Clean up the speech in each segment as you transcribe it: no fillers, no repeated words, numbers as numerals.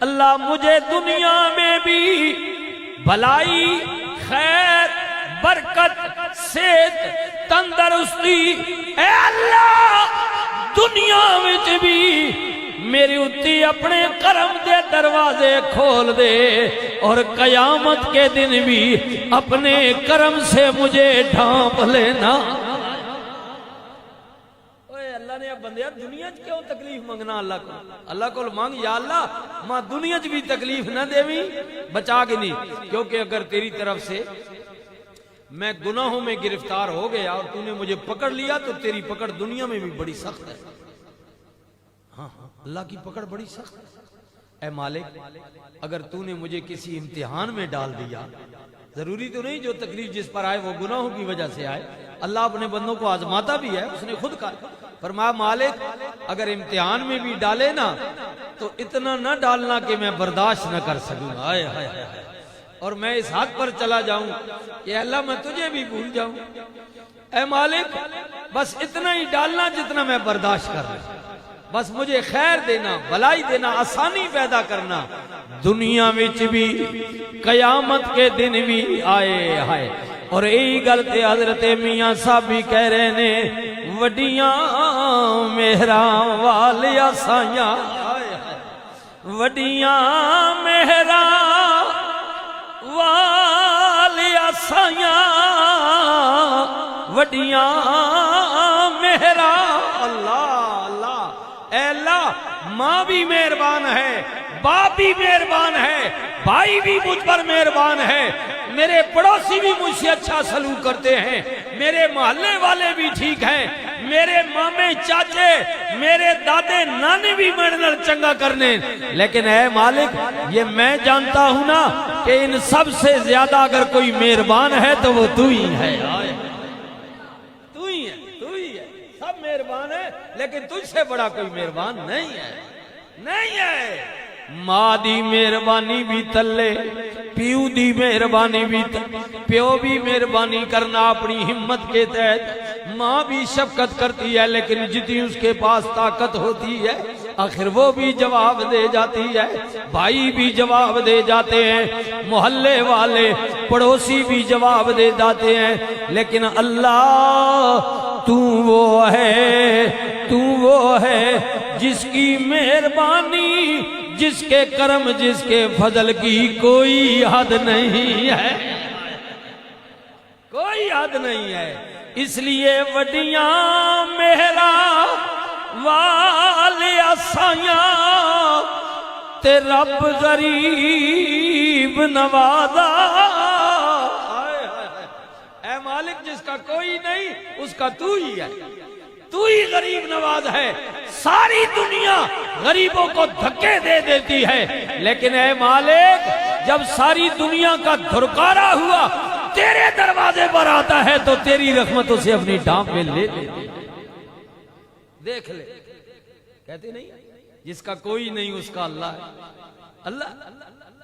اللہ مجھے دنیا میں بھی بھلائی، خیر، برکت، صحت، تندرستی، اے اللہ دنیا وچ بھی میری اتی اپنے کرم دے دروازے کھول دے، اور قیامت کے دن بھی اپنے کرم سے مجھے ڈھانپ لینا۔ اللہ نے بندیا دنیا چ کیوں تکلیف منگنا؟ اللہ کو مانگ، یا اللہ ماں دنیا چ بھی تکلیف نہ دیویں، بچا کے نہیں، کیونکہ اگر تیری طرف سے میں گناہوں میں گرفتار ہو گیا اور تو نے مجھے پکڑ لیا تو تیری پکڑ دنیا میں بھی بڑی سخت ہے۔ ہاں اللہ کی پکڑ بڑی سخت ہے۔ اے مالک اگر تو نے مجھے کسی امتحان میں ڈال دیا، ضروری تو نہیں جو تکلیف جس پر آئے وہ گناہوں کی وجہ سے آئے، اللہ اپنے بندوں کو آزماتا بھی ہے، اس نے خود کہا، فرمایا مالک اگر امتحان میں بھی ڈالے نا تو اتنا نہ ڈالنا کہ میں برداشت نہ کر سکوں، آئے ہائے اور میں اس حق پر چلا جاؤں کہ اللہ میں تجھے بھی بھول جاؤں۔ اے مالک بس اتنا ہی ڈالنا جتنا میں برداشت کر رہا، بس مجھے خیر دینا، بھلائی دینا، آسانی پیدا کرنا، دنیا وچ بھی قیامت کے دن بھی آئے ہائے۔ اور یہی گل تے حضرت میاں صاحب بھی کہہ رہے نے، وڈیاں مہراں والیاں سائیاں، وڈیاں مہراں والیاں سائیاں، وڈیاں مہراں، اللہ اللہ، اے اللہ ماں بھی مہربان ہے، باپ بھی مہربان ہے، بھائی بھی مجھ پر مہربان ہے، میرے پڑوسی بھی مجھ سے اچھا سلوک کرتے ہیں، میرے محلے والے بھی ٹھیک ہیں، میرے مامے چاچے میرے دادے نانے بھی میرے نال چنگا کرنے، لیکن اے مالک یہ میں جانتا ہوں نا کہ ان سب سے زیادہ اگر کوئی مہربان ہے تو وہ تو ہی ہے، تو ہی ہے، تو ہی ہے، سب مہربان ہے لیکن تجھ سے بڑا کوئی مہربان نہیں ہے، نہیں ہے۔ ماں دی مہربانی بھی تلے، پیو دی مہربانی بھی پیو بھی مہربانی کرنا اپنی ہمت کے تحت، ماں بھی شفقت کرتی ہے لیکن جتنی اس کے پاس طاقت ہوتی ہے آخر وہ بھی جواب دے جاتی ہے، بھائی بھی جواب دے جاتے ہیں، محلے والے پڑوسی بھی جواب دے جاتے ہیں، لیکن اللہ تو وہ ہے جس کی مہربانی، جس کے کرم، جس کے فضل کی کوئی حد نہیں ہے، کوئی حد نہیں ہے۔ اس لیے وڈیاں مہراں والیاں سائیاں تے رب غریب نوازا، اے مالک جس کا کوئی نہیں اس کا تو ہی ہے، تو ہی غریب نواز ہے۔ ساری دنیا غریبوں کو دھکے دے دیتی ہے لیکن اے مالک جب ساری دنیا کا دھرکارا ہوا تیرے دروازے پر آتا ہے تو تیری رحمتوں سے اپنی ڈانپ میں لے لیتے، دیکھ لے، کہتے نہیں جس کا کوئی نہیں اس کا اللہ ہے،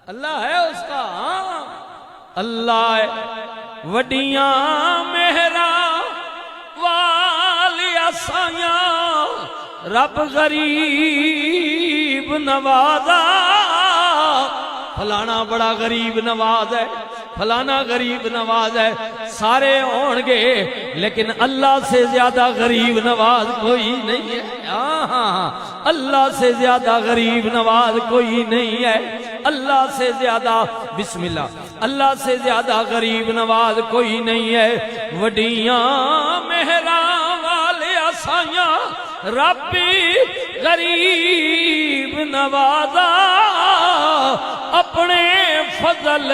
اللہ ہے اس کا، ہاں اللہ ہے۔ وڈیاں مہراں والیاں سائیاں رب غریب نوازا، فلانا بڑا غریب نواز ہے، فلانا غریب نواز ہے، سارے ہون گے لیکن اللہ سے زیادہ غریب نواز کوئی نہیں ہے، اللہ سے زیادہ غریب نواز کوئی نہیں ہے، اللہ سے زیادہ، بسم اللہ، اللہ سے زیادہ غریب نواز کوئی نہیں ہے۔ وڈیاں مہراں والیاں سائیاں رب غریب نوازا، اپنے فضل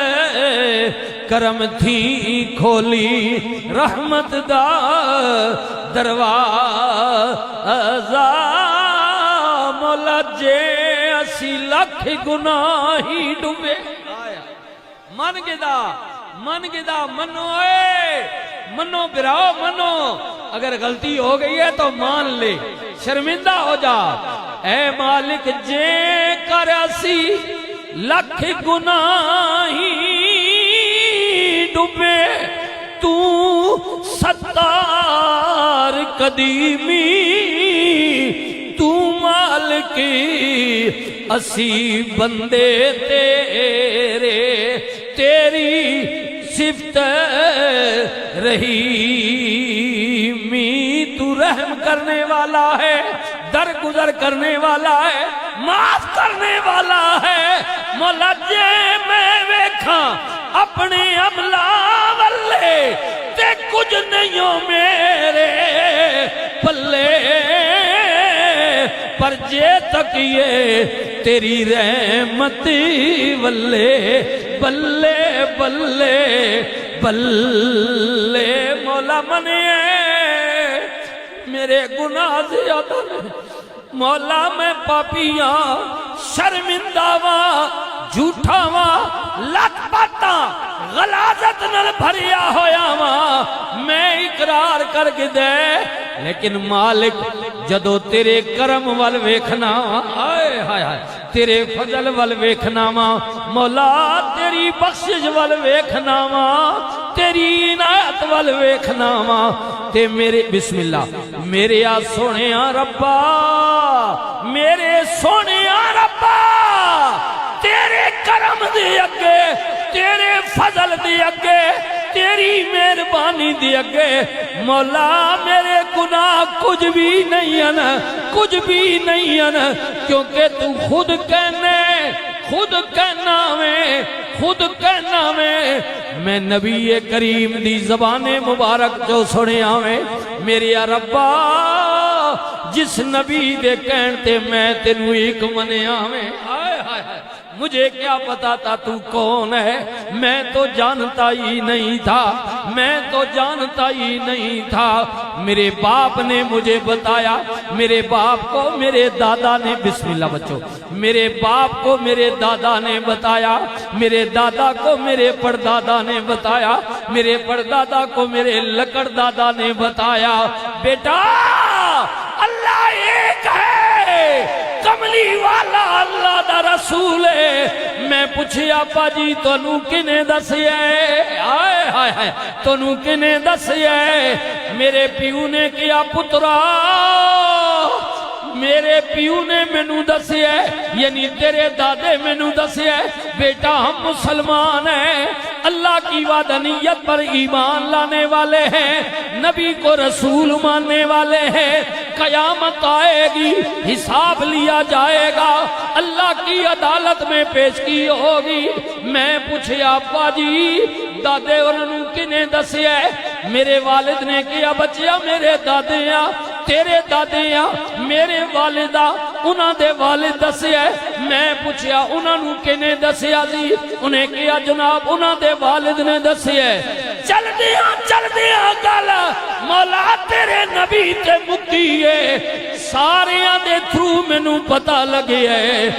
کرم تھی کھولی رحمت دا دروازہ، مولا جے اسی لکھ گناہی ڈوبے، من گدا منو، منو براؤ منو، اگر غلطی ہو گئی ہے تو مان لے، شرمندہ ہو جا، اے مالک جے کر اسی لکھ گناہی ڈوبے، تو ستار قدیمی، تو مالکی اسی بندے تیرے تیری صفت رحیمی، تو رحم کرنے والا ہے، درگزر کرنے والا ہے، معاف کرنے والا ہے۔ مولا جے میں ویکھاں اپنے عملہ والے تے کچھ نہیں ہو میرے پلے، پر جے تکیے تیری رحمت والے بلے بلے بلے۔ مولا منے میرے گناہ زیادہ نہیں، مولا میں پاپیاں شرمندہ واں، جھوٹا واں، لت پاتا غلاظت نال بھریا ہویا واں، میں اقرار کر کے دے، لیکن مالک جدو تیرے کرم وال ویکھنا، آئے ہائے ہائے تیرے فضل وال ویکھنا وا، مولا تیری بخشش وال ویکھنا وا، تیری عنایت وال ویکھنا وا، تے میرے بسم اللہ میرے آ سونے آ ربا، میرے سونے آ ربا، تیرے کرم دے اگے، تیرے فضل دے اگے، تیری مہربانی دے اگے مولا میرے گناہ کچھ بھی نہیں ہیں، کچھ بھی نہیں ہیں، کیونکہ تو خود کہنے، خود کہنا میں نبی کریم دی زبان مبارک جو سنے آویں میری ربا، جس نبی دے کہنتے میں تینوں ایک منے آویں، آئے ہائے ہائے مجھے کیا پتا تھا تو کون ہے، میں تو جانتا ہی نہیں تھا، میں تو جانتا ہی نہیں تھا، میرے باپ نے مجھے بتایا، میرے باپ کو میرے دادا نے، بسم اللہ بچوں، میرے باپ کو میرے دادا نے بتایا، میرے دادا کو میرے پردادا نے بتایا، میرے پردادا کو میرے لکڑ دادا نے بتایا، بیٹا اللہ ایک ہے، کملی والا اللہ دا رسول ہے۔ میں پوچھے آپا جی تونوں کنے دسیا ہے، آئے ہائے ہائے تونوں کنے دسیا ہے، میرے پیو نے کیا پترا، میرے پیو نے مینوں دسیا ہے، یعنی تیرے دادے مینوں دسیا ہے، بیٹا ہم مسلمان ہیں، اللہ کی وحدانیت پر ایمان لانے والے ہیں، نبی کو رسول ماننے والے ہیں، قیامت آئے گی، حساب لیا جائے گا، اللہ کی عدالت میں پیش کی ہوگی۔ میں پوچھے آپا جی دادے انہوں کنے دسیا ہے، میرے والد نے کیا بچیا میرے دادے ہیں، تیرے دادے ہیں، میرے والدہ انہاں دے والد دسیا ہے، میں پوچھیا انہوں کنے دسیا جی، انہیں کیا جناب انہاں دے والد نے دسیا ہے۔ چل دیا گل مولا تیرے نبی تے مکی ہے، سارے دے تھرو مینوں پتہ لگے ہے،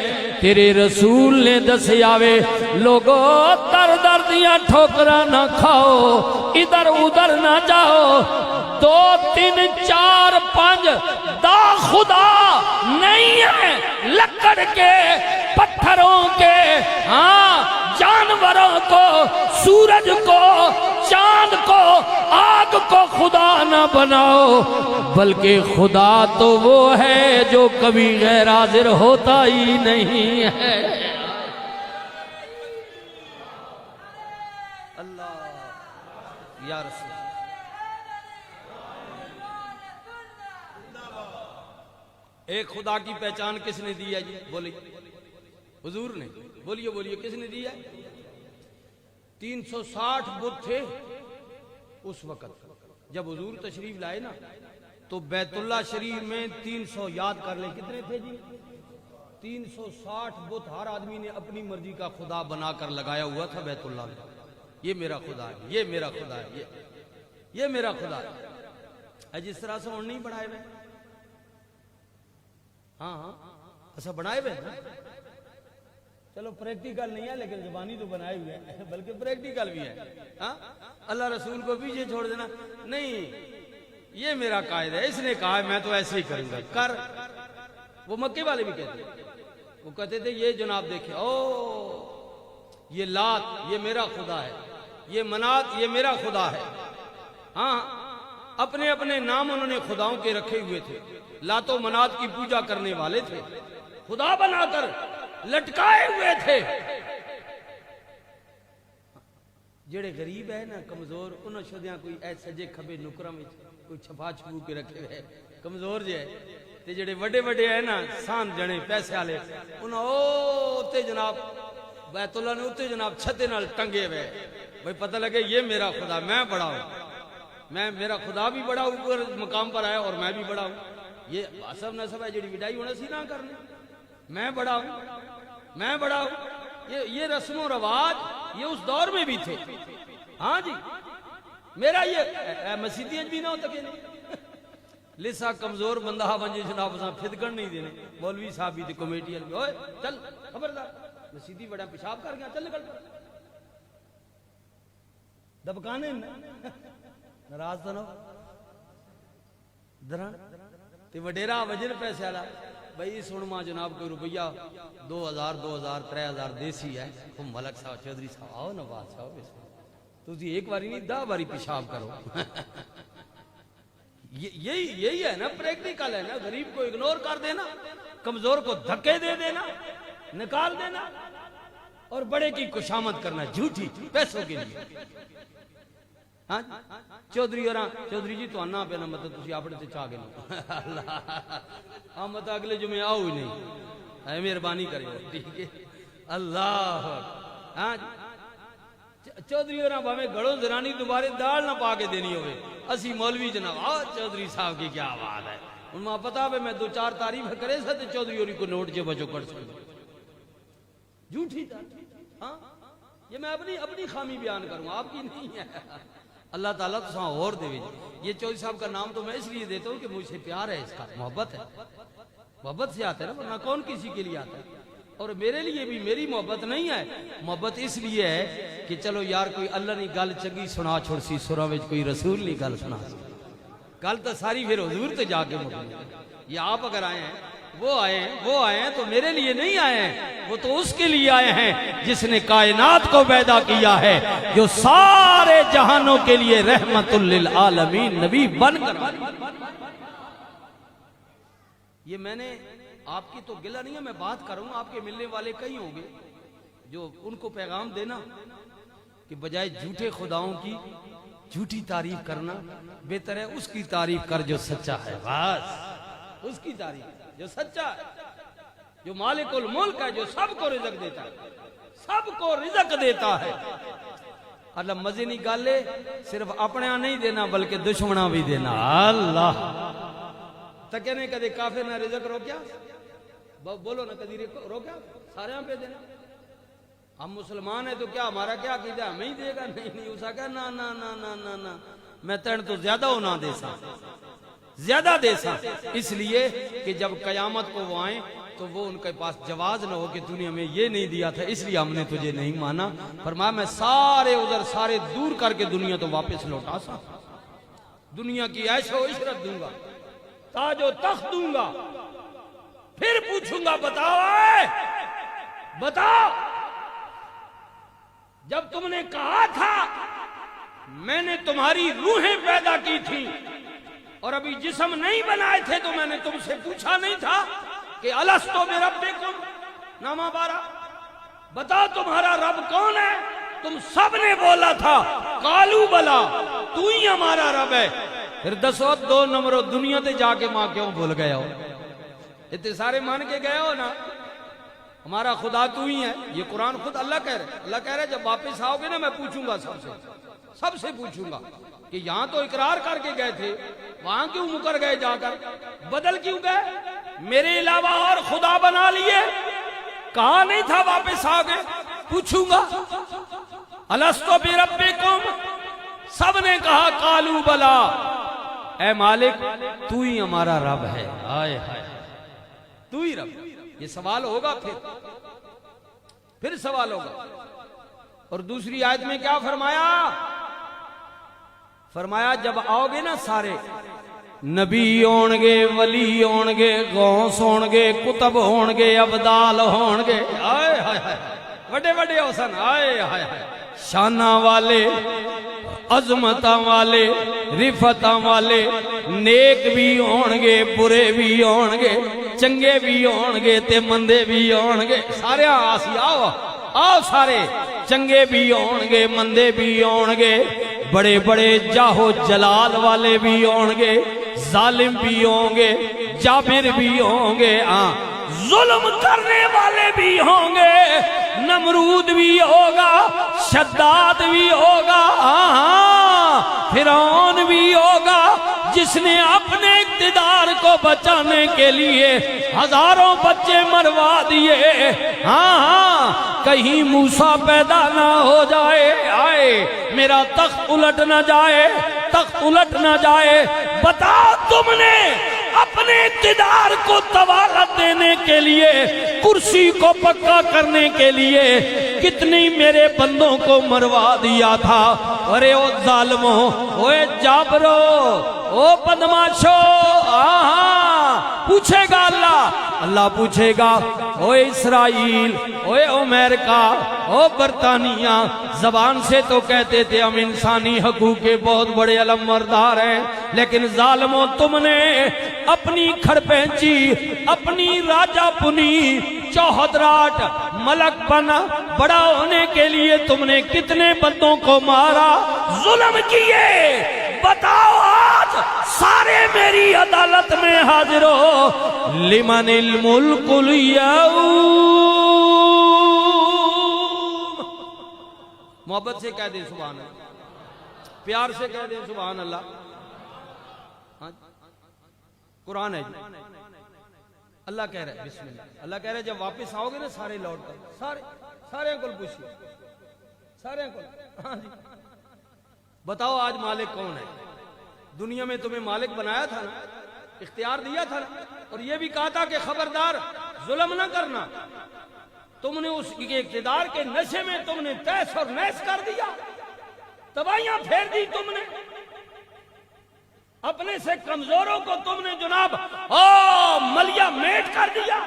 تیرے رسول نے دسیا وے لوگو در در دیاں ٹھوکراں نہ کھاؤ، ادھر ادھر نہ جاؤ، 2 3 4 5 دا خدا نہیں ہے، لکڑ کے پتھروں کے، ہاں جانوروں کو، سورج کو، چاند کو، آگ کو خدا نہ بناؤ، بلکہ خدا تو وہ ہے جو کبھی غیر حاضر ہوتا ہی نہیں ہے۔ اللہ یا رسول ایک خدا کی پہچان کس نے دی ہے جی؟ بولیے حضور نے، بولیے بولیے کس نے دی ہے؟ 360 بت تھے اس وقت جب حضور تشریف لائے نا، تو بیت اللہ شریف میں 300 یاد کر لیں کتنے تھے جی؟ 360 بت ہر آدمی نے اپنی مرضی کا خدا بنا کر لگایا ہوا تھا بیت اللہ میں، یہ میرا خدا ہے، یہ میرا خدا ہے، یہ میرا خدا ہے، جس طرح سے اور نہیں بنائے ہوئے، ہاں ایسا بنائے ہوئے، چلو پریکٹیکل نہیں ہے لیکن زبانی تو بنائے ہوئے ہیں، بلکہ پریکٹیکل بھی ہے، ہاں اللہ رسول کو پیچھے چھوڑ دینا نہیں، یہ میرا قائد ہے، اس نے کہا ہے میں تو ایسے ہی کروں گا، کر۔ وہ مکے والے بھی کہتے ہیں، وہ کہتے تھے یہ جناب دیکھیں او یہ لات یہ میرا خدا ہے، یہ منات یہ میرا خدا ہے، ہاں اپنے اپنے نام انہوں نے خداؤں کے رکھے ہوئے تھے، لات و منات کی پوجا کرنے والے تھے، خدا بنا کر لٹکائے ہوئے تھے. جڑے غریب ہے نا کمزور انہوں شدیاں کوئی ایسے سجے کھبے نکرم کوئی چھپا چھپو کے رکھے ہوئے کمزور جے تے جڑے وڈے وڈے ہے نا سان جنے پیسے والے انہوں اوتے جناب بیت اللہ نے اوتے جناب چھتے نال ٹنگے ہوئے بھئی پتہ لگے یہ میرا خدا میں بڑا ہوں میرا خدا بھی بڑا اوپر مقام پر آیا اور میں بھی بڑا ہوں. یہ سب نسب ہے جڑی وڈائی ہونا سی نہ کرنے میں بڑا ہوں یہ رسم و رواج یہ اس دور میں بھی تھے. ہاں جی میرا یہ مسیدیاں بھی نہ ہوتا کہ نہیں لسا کمزور بندہ بنجے جناب اساں پھدکن نہیں دینے مولوی صاحب بھی تے کمیٹی والے اوئے چل خبردار مسیدی بڑا پیشاب کر گیا چل نکل دبکانے ناراض تو نہ دران تے وڈیرا وجن پیسے والا بھئی سن ماں جناب کوئی روپیہ 2000 3000 دیسی ہے تم ملک صاحب چودھری صاحب آؤ نا بات صاحب تسی ایک باری نہیں 10 باری پیشاب کرو. یہی ہے نا پریکٹیکل ہے نا. غریب کو اگنور کر دینا کمزور کو دھکے دے دینا نکال دینا اور بڑے کی خوشامد کرنا جھوٹی پیسوں کے لیے. ہاں چودھری جی تو آنا پہ نا مطلب تسی اپنے سے چاہ گئے اللہ ہاں مطلب اگلے جمعے آؤ ہی نہیں اے مہربانی کریں ٹھیک ہے اللہ. ہاں چودھری اور بھاویں گھڑوں زرانی دوبارے دال نہ پا کے دینی ہوئے اسی مولوی جناب چودھری صاحب کی کیا بات ہے ان میں پتا ہے میں 2-4 تعریف کرے سکتے چودھری اور کو نوٹ جو بچو کر سکتے جھوٹی تعریف. ہاں یہ میں اپنی خامی بیان کروں آپ کی نہیں ہے. اللہ تعالیٰ تو ساں اور دے یہ چودھری صاحب کا نام تو میں اس لیے دیتا ہوں کہ مجھ سے پیار ہے اس کا محبت ہے محبت سے آتا ہے نا ورنہ کون کسی کے لیے آتا ہے. اور میرے لیے بھی میری محبت نہیں ہے محبت اس لیے ہے کہ چلو یار کوئی اللہ نہیں گل چنگی سنا چھوڑ سی سورا وچ کوئی رسول نہیں گل سنا گل تو ساری پھر حضور تے جا کے مکمل. یہ آپ اگر آئے ہیں وہ آئے ہیں تو میرے لیے نہیں آئے ہیں وہ تو اس کے لیے آئے ہیں جس نے کائنات کو پیدا کیا ہے جو سارے جہانوں کے لیے رحمت للعالمین نبی بن کر. یہ میں نے آپ کی تو گلہ نہیں ہے میں بات کروں آپ کے ملنے والے کئی ہوں گے جو ان کو پیغام دینا کہ بجائے جھوٹے خداؤں کی جھوٹی تعریف کرنا بہتر ہے اس کی تعریف کر جو سچا ہے. بس اس کی تعریف جو سچا ہے جو مالک الملک ہے جو سب کو رزق دیتا ہے. اللہ مزے نہیں گالے صرف اپنے نہیں دینا بلکہ دشمنہ بھی دینا. اللہ تکے نے کدے کافر نہ رزق روکیا بولو نا کدی روکیا سارے ہم پہ دینا. ہم مسلمان ہیں تو کیا ہمارا کیا عقیدہ ہمیں ہی دے گا نہیں اسا کہا نا میں تین تو زیادہ ہو نہ دے سا اس لیے کہ جب قیامت کو وہ آئیں تو وہ ان کے پاس جواز نہ ہو کہ تو نے ہمیں یہ نہیں دیا تھا اس لیے ہم نے تجھے نہیں مانا. فرمایا میں سارے دور کر کے دنیا تو واپس لوٹا سا دنیا کی عیش و عشرت دوں گا تاج و تخت دوں گا پھر پوچھوں گا بتاؤ جب تم نے کہا تھا میں نے تمہاری روحیں پیدا کی تھی اور ابھی جسم نہیں بنائے تھے تو میں نے تم سے پوچھا نہیں تھا کہ الستو بربکم نامہ بارہ بتاؤ تمہارا رب کون ہے تم سب نے بولا تھا قالو بلا تو ہی ہمارا رب ہے. پھر 2 نمبر دنیا تے جا کے ماں کیوں بھول گئے ہو اتنے سارے مان کے گئے ہو نا ہمارا خدا تو ہی ہے. یہ قرآن خود اللہ کہہ رہے ہیں جب واپس آؤ گے نا میں پوچھوں گا سب سے پوچھوں گا کہ یہاں تو اقرار کر کے گئے تھے وہاں کیوں مکر گئے جا کر بدل کیوں گئے میرے علاوہ اور خدا بنا لیے کہا نہیں تھا واپس آ گئے پوچھوں گا الستو بربکم سب نے کہا قالو بلا اے مالک تو ہی ہمارا رب ہے. آئے ہائے تو ہی رب. یہ سوال ہوگا پھر سوال ہوگا. اور دوسری آیت میں کیا فرمایا جب آؤ گے نا سارے نبی ہون گے ولی ہون گے غوث ہون گے کتب ہون گے ابدال ہون گے آئے ہائے وڈے حسن آئے ہائے شانہ والے عظمتاں والے رفتاں والے نیک بھی ہون گے برے بھی ہون گے چنگے بھی ہون گے تے مندے بھی ہون گے سارے آسی آؤ سارے چنگے بھی ہون گے مندے بھی ہون گے بڑے بڑے جاہو جلال والے بھی ہون گے ظالم بھی ہوں گے جابر بھی ہوں گے ظلم کرنے والے بھی ہوں گے نمرود بھی ہوگا شداد بھی ہوگا فرعون بھی ہوگا جس نے اپنے اقتدار کو بچانے کے لیے ہزاروں بچے مروا دیے کہیں موسیٰ پیدا نہ ہو جائے میرا تخت الٹ نہ جائے تخت الٹ نہ جائے بتا تم نے اپنے اقتدار کو طوالت دینے کے لیے کرسی کو پکا کرنے کے لیے کتنی میرے بندوں کو مروا دیا تھا ارے او ظالموں اوے جابرو او بدماشو پوچھے گا اللہ پوچھے گا اوے اسرائیل اوے امریکہ او برطانیہ زبان سے تو کہتے تھے ہم انسانی حقوق کے بہت بڑے علمبردار ہیں لیکن ظالموں تم نے اپنی کھڑپینچی اپنی راجہ پنی چوہدراٹ ملک بنا بڑا ہونے کے لیے تم نے کتنے بندوں کو مارا ظلم کیے بتاؤ آج سارے میری عدالت میں حاضر ہو لمن الملک اليوم محبت سے کہہ دیں سبحان اللہ پیار سے کہہ دیں سبحان اللہ قرآن ہے اللہ کہہ رہا ہے بسم اللہ اللہ کہہ رہا ہے جب واپس آؤ گے نا سارے لوٹ کر سارے کو پوچھئے سارے کو بتاؤ آج مالک کون ہے دنیا میں تمہیں مالک بنایا تھا نا اختیار دیا تھا نا اور یہ بھی کہا تھا کہ خبردار ظلم نہ کرنا تم نے اس کے اقتدار کے نشے میں تم نے تیس اور نیس کر دیا تباہیاں پھیر دی تم نے اپنے سے کمزوروں کو تم نے جناب ملیا میٹ کر دیا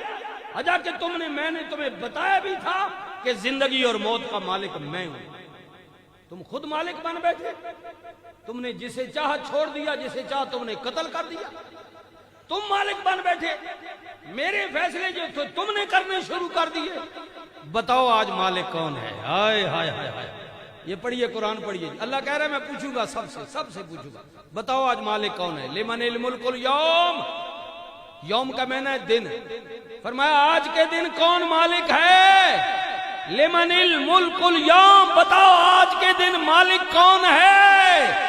اجا کہ میں نے تمہیں بتایا بھی تھا کہ زندگی اور موت کا مالک میں ہوں تم خود مالک بن بیٹھے تم نے جسے چاہا چھوڑ دیا جسے چاہا تم نے قتل کر دیا تم مالک بن بیٹھے میرے فیصلے جو تھے تم نے کرنے شروع کر دیے بتاؤ آج مالک کون ہے ہائے ہائے ہائے ہائے یہ پڑھیے قرآن پڑھیے اللہ کہہ رہا ہے میں پوچھوں گا سب سے پوچھوں گا بتاؤ آج مالک کون ہے لمن الملک اليوم یوم کا معنی ہے دن فرمایا آج کے دن کون مالک ہے لمن الملک اليوم بتاؤ آج کے دن مالک کون ہے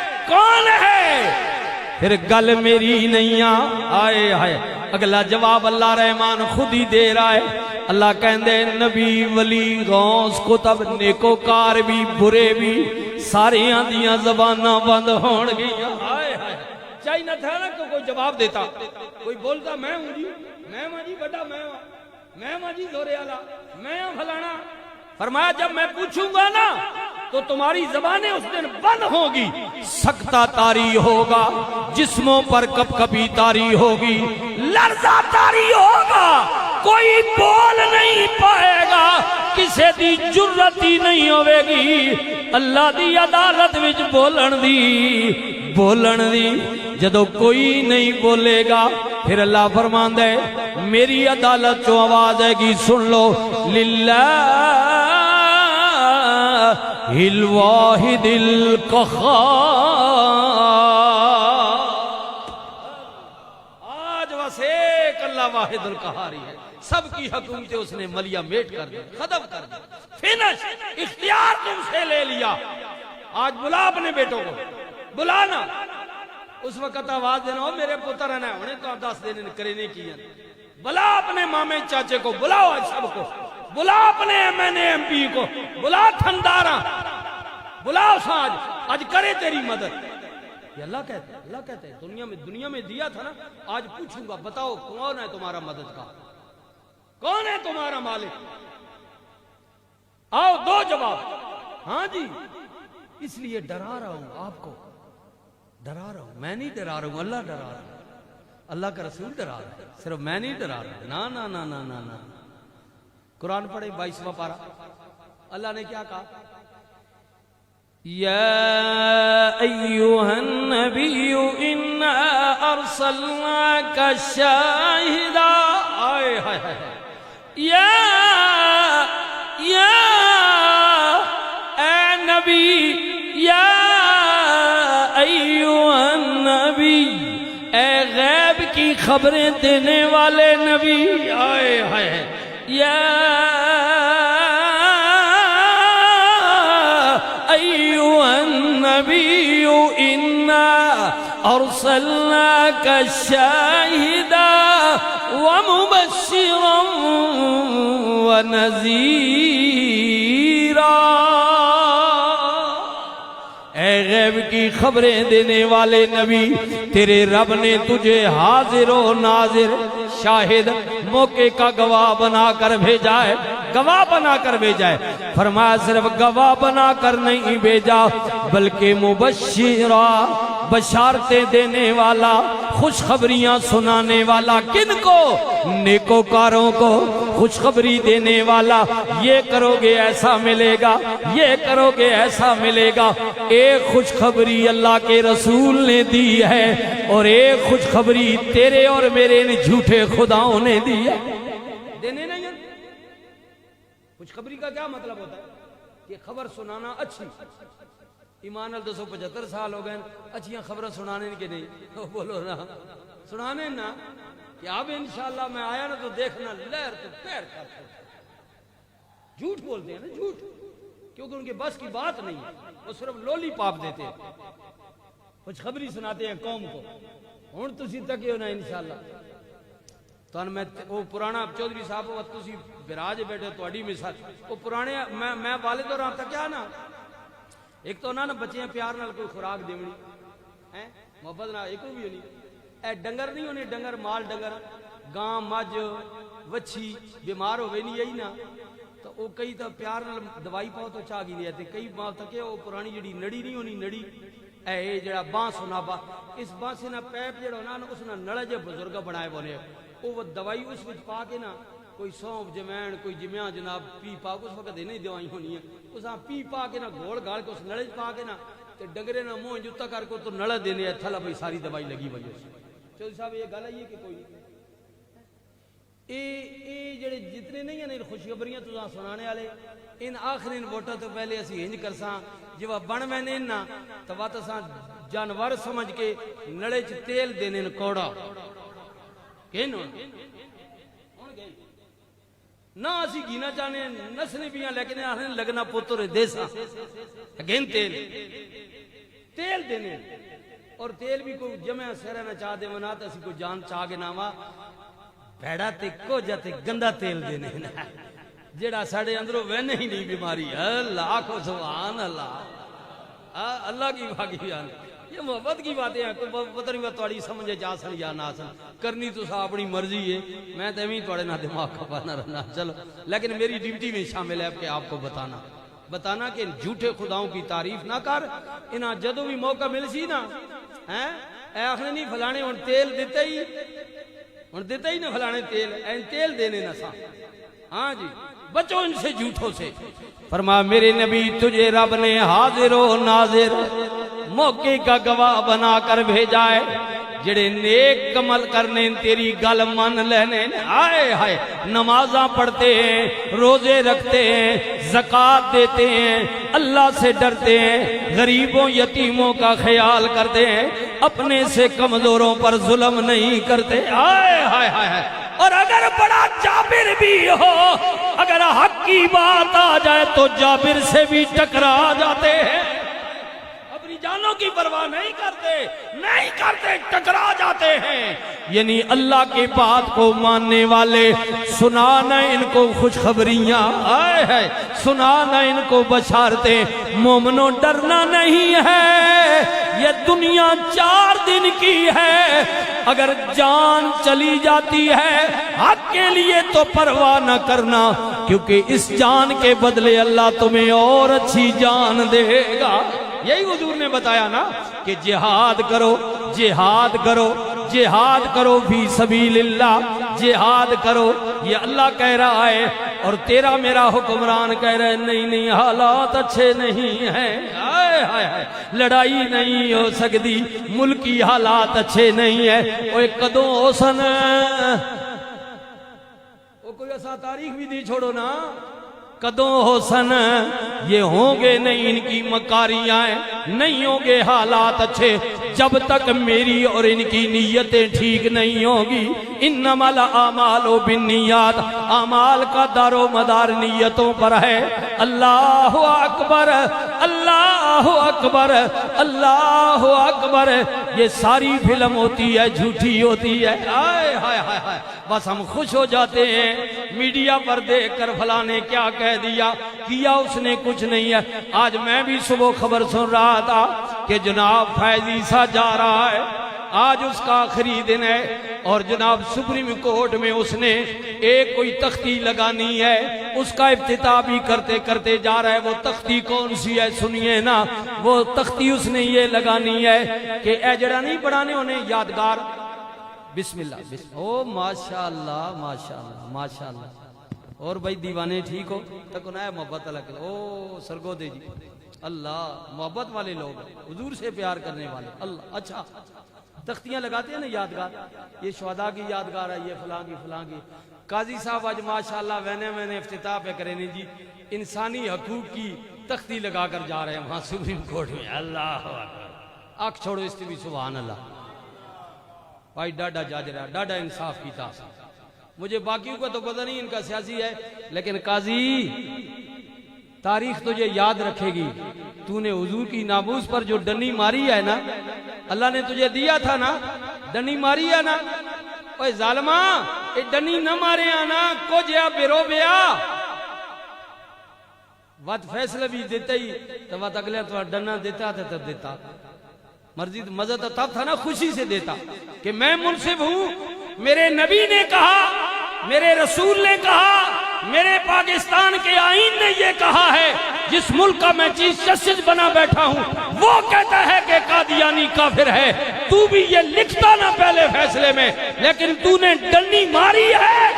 پھر گل میری نہیں آئے اگلا جواب اللہ رحمان خود ہی دے رہا ہے اللہ کہندے نبی ولی غوث کتب نیکوکار بھی برے بھی ساری آندیاں زباناں بند ہون گیا چاہیے نہ تھا نا کہ کوئی جواب دیتا کوئی بولتا میں ہوں جی بڑا میں ہوں جی زورے والا میں ہوں فلانا فرمایا جب میں پوچھوں گا نا تو تمہاری زبانیں اس دن بند ہوگی سکتہ تاری ہوگا جسموں پر کپ کپی تاری ہوگی لرزہ تاری ہوگا کوئی بول نہیں پائے گا کسے دی جرت ہی نہیں ہوئے گی اللہ دی عدالت وچ بولن دی جدو کوئی نہیں بولے گا پھر اللہ فرماندا ہے میری عدالت جو آواز ہے گی سن لو للہ الواحد القہار آج بس ایک اللہ واحد القہاری ہے سب کی حکومتیں اس نے ملیا میٹ کر دی ختم کر دی فینش اختیار تم سے لے لیا آج بلا اپنے بیٹوں کو بلانا اس وقت آواز دینا ہو میرے پتر ہیں انہیں تو 10 دن کرنے کی بلا اپنے مامے چاچے کو بلاؤ آج سب کو بلا اپنے ایم پی کو بلا تھندارا بلاؤ ساج آج کرے تیری مدد یہ اللہ کہتے ہیں دنیا میں دیا تھا نا آج پوچھوں گا بتاؤ کون ہے تمہارا مدد کا کون ہے تمہارا مالک آؤ دو جواب ہاں جی اس لیے ڈرا رہا ہوں آپ کو ڈرا رہا ہوں میں نہیں ڈرا رہا ہوں اللہ ڈرا رہا ہے اللہ کا رسول ڈرا رہا ہے صرف میں نہیں ڈرا رہا نا نا نا نا نا نا قرآن پڑھے 22واں پارہ اللہ نے کیا کہا یا ایوہ النبی انا ارسلناک شاہدا آئے ہائے ہائے یا اے نبی یا ایوہ النبی، اے غیب کی خبریں دینے والے نبی، آئے ہائے یا ایوہ النبی انا ارسلناک شاہدا ومبشرا ونذیرا، اے غیب کی خبریں دینے والے نبی، تیرے رب نے تجھے حاضر و ناظر، شاہد، موقع کا گواہ بنا کر بھیجا ہے، گواہ بنا کر بھیجا ہے۔ فرمایا صرف گواہ بنا کر نہیں بھیجا بلکہ مبشرا، بشارتیں دینے والا، خوشخبریاں سنانے والا، کن کو؟ نیکوکاروں کو خوشخبری دینے والا، یہ کرو گے ایسا ملے گا، یہ کرو گے ایسا ملے گا۔ ایک خوشخبری اللہ کے رسول نے دی ہے اور ایک خوشخبری تیرے اور میرے ان جھوٹے خداؤں نے دی ہے، دینے نہیں ہے۔ خوشخبری کا کیا مطلب ہوتا ہے؟ کہ خبر سنانا اچھی، ایمان ال 275 سال ہو گئے، اچھیاں خبریں سنانے کے نہیں، بولو نا سنانے نا، کہ اب انشاءاللہ میں آیا نا تو دیکھنا لہر تو پیر کرتے، جھوٹ بولتے ہیں نا، جھوٹ، کیونکہ ان کے بس کی بات نہیں ہے، وہ صرف لولی پاپ دیتے ہیں، خوشخبری سناتے ہیں قوم کو۔ ہن تسی تکیو نا انشاءاللہ تو میں وہ پرانا چودھری صاحب وہ تسی براج بیٹھے تواڈی مثال، وہ پرانے میں والد اور تک کیا نا، ایک تو نا بچے پیار نال کوئی خوراک دیونی ہے، محبت نال ایک بھی ہونی، اے ڈنگر نہیں ہونے، ڈنگر مال ڈنگر، گاں مجھ وچھی بیمار ہوئے نہیں یہی نا، تو وہ کئی تو پیار نال دوائی پاؤ تو چاہ گی رہتے، کئی ماں تک وہ پرانی جڑی نڑی نہیں ہونی، نڑی اے جڑا بانس ہونا با، اس بانس نا پیپ جڑا ہونا اس نا نڑا جے بزرگ بنائے بنے، وہ دوائی اس وچ پا کے نا کوئی سونف جمین کوئی جمیاں جناب پی پا کے، اس وقت نہیں دوائی ہونی ہے، اس ہاں پی پا کے نا گھوڑ گھاڑ کے اس نڑے پا کے نا تے ڈنگرے نا منہ جتا کر کو تو نڑا دینے ہے تھلا بھئی ساری دوائی لگی وجہ سے۔ چودھری صاحب یہ گل ہے کہ کوئی اے جڑے جتنے نہیں ہیں خوشخبریاں تو سنانے والے، ان آخرین ووٹاں تو پہلے اسی ہنج کرساں جو بن میں نا تو وات اساں جانور سمجھ کے نڑے چ تیل دینے کوڑا کہن نہ اسی گینا چاہنے نسنے بیاں لیکن آخر لگنا پوتر دیسا اگین تیل دینے، اور تیل بھی کوئی جمع سیرہ نہ چاہ دے منا تو اسی کو جان چاہ گے ناما بھیڑا تے کو جاتے گندہ تیل دینے جیڑا ساڑھے اندروں وینے ہی نہیں بیماری، اللہ کو سبحان اللہ، اللہ کی بھاگیان، یہ محبت کی باتیں ہیں، کوئی پتہ نہیں توڑی سمجھے جا سن یا نہ سن، کرنی تو سا اپنی مرضی ہے، میں تیمیں توڑے نہ دماغ کھپانا رہنا، چلو لیکن میری ڈیوٹی میں شامل ہے کہ آپ کو بتانا کہ جھوٹے خداؤں کی تعریف نہ کر، انہاں جدو بھی موقع مل سی نا اے آخر نہیں فلانے ان تیل دیتا ہی نہ فلانے تیل دینے نہ سا، ہاں جی بچو ان سے جھوٹوں سے۔ فرمایا میرے نبی تجھے رب نے حاضر و ناظر، موقع کا گواہ بنا کر بھیجا ہے، جڑے نیک عمل کرنے تیری گل من لینے، آئے ہائے نمازاں پڑھتے ہیں، روزے رکھتے ہیں، زکوٰۃ دیتے ہیں، اللہ سے ڈرتے ہیں، غریبوں یتیموں کا خیال کرتے ہیں، اپنے سے کمزوروں پر ظلم نہیں کرتے، آئے ہائے ہائے، اور اگر بڑا جابر بھی ہو، اگر حق کی بات آ جائے تو جابر سے بھی ٹکرا جاتے ہیں، جانوں کی پرواہ نہیں کرتے ٹکرا جاتے ہیں۔ یعنی اللہ کی بات کو ماننے والے سنانا ان کو خوشخبریاں، آئے ہے سنانا ان کو بشارتیں، مومنوں ڈرنا نہیں ہے، یہ دنیا 4 دن کی ہے، اگر جان چلی جاتی ہے حق کے لیے تو پرواہ نہ کرنا، کیونکہ اس جان کے بدلے اللہ تمہیں اور اچھی جان دے گا۔ یہی حضور نے بتایا نا کہ جہاد کرو جہاد کرو جہاد کرو فی سبیل اللہ، جہاد کرو، یہ اللہ کہہ رہا ہے، اور تیرا میرا حکمران کہہ رہا ہے نہیں حالات اچھے نہیں ہیں، ہائے ہائے ہائے لڑائی نہیں ہو سکتی، ملکی حالات اچھے نہیں ہیں، وہ کدوں ہو سن وہ کوئی ایسا تاریخ بھی دی چھوڑو نا، قدوں حسن یہ ہوں گے نہیں ان کی مکاریاں، نہیں ہوں گے حالات اچھے جب تک میری اور ان کی نیتیں ٹھیک نہیں ہوگی۔ انما الاعمال بالنیات، اعمال کا دار و مدار نیتوں پر ہے۔ اللہ اکبر اللہ اکبر اللہ اکبر، یہ ساری فلم ہوتی ہے جھوٹی ہوتی ہے۔ ہائے ہائے ہائے ہائے، بس ہم خوش ہو جاتے ہیں میڈیا پر دیکھ کر فلاں نے کیا کہہ دیا، کیا اس نے کچھ نہیں ہے۔ آج میں بھی صبح خبر سن رہا تھا کہ جناب فیض عیسیٰ جا رہا ہے، آج اس کا آخری دن ہے، اور جناب سپریم کورٹ میں اس نے ایک کوئی تختی لگانی ہے، اس کا افتتاح بھی کرتے کرتے جا رہا ہے۔ وہ تختی کون سی ہے سنیے نا، وہ تختی اس نے یہ لگانی ہے کہ اے جڑا نہیں پڑھانے انہیں یادگار، بسم اللہ بسم اللہ، او ماشاءاللہ ماشاءاللہ ماشاءاللہ۔ اور بھائی دیوانے ٹھیک ہو تک ہے محبت اللہ، او سرگودے جی، اللہ محبت والے لوگ، حضور سے پیار کرنے والے، اللہ اچھا تختیاں لگاتے ہیں نا یادگار، یہ شہداء کی یادگار ہے، یہ فلاں کی۔ قاضی صاحب آج ماشاءاللہ میں افتتاح پہ کریں جی، انسانی حقوق کی تختی لگا کر جا رہے ہیں وہاں سپریم کورٹ میں۔ اللہ آنکھ چھوڑو اس بھی سبحان اللہ بھائی، ڈاڈا جاجرا، ڈاڈا انصاف کی تاثیر۔ مجھے باقیوں کا تو پتہ نہیں ان کا سیاسی ہے، لیکن قاضی تاریخ تجھے یاد رکھے گی، تو نے حضور کی ناموس پر جو ڈنی ماری ہے نا، اللہ نے تجھے دیا تھا نا، ڈنی ماری ہے نا، اوہ ظالمہ اے ڈنی نہ مارے آنا کو جیا بیرو بیا وقت فیصلہ بھی دیتا ہی تو وقت اگلے تو ڈنا دیتا تھا تب دیتا، مرضی مزہ تو تب تھا نا، خوشی سے دیتا کہ میں منصف ہوں، میرے نبی نے کہا، میرے رسول نے کہا، میرے پاکستان کے آئین نے یہ کہا ہے، جس ملک کا میں چیف جسٹس بنا بیٹھا ہوں وہ کہتا ہے کہ قادیانی کافر ہے، تو بھی یہ لکھتا نہ پہلے فیصلے میں، لیکن تو نے ڈنی ماری ہے،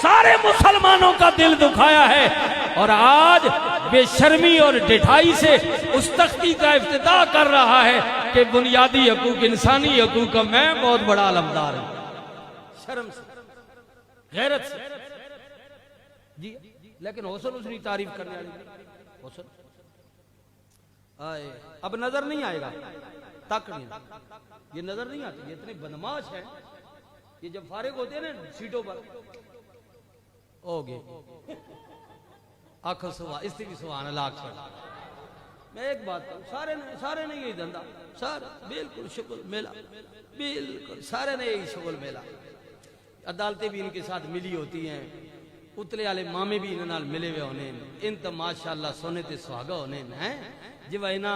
سارے مسلمانوں کا دل دکھایا ہے، اور آج بے شرمی اور ڈٹھائی سے اس تختی کا افتتاح کر رہا ہے کہ بنیادی حقوق، انسانی حقوق کا میں بہت بڑا علمدار ہوں۔ شرم سے، غیرت سے جی، لیکن حسن اس کی تعریف کرنے والی حسن آئے اب نظر نہیں آئے گا، تک نہیں، یہ نظر نہیں آتی، یہ اتنے بدماش ہیں، یہ جب فارغ ہوتے ہیں نا سیٹوں پر ہو گئے آنکھوں سوا، اس بھی سبحان اللہ آنکھ چھوڑا۔ میں ایک بات کروں، سارے نے یہی دھندا، سارے بالکل شغل میلہ، بالکل سارے نے یہی شغل میلہ، عدالتیں بھی ان کے ساتھ ملی ہوتی ہیں، اتلے والے مامے بھی انہاں ملے ہوئے ہونے، ان تو ماشاءاللہ سونے تے سہاگا ہونے ہیں جو اینا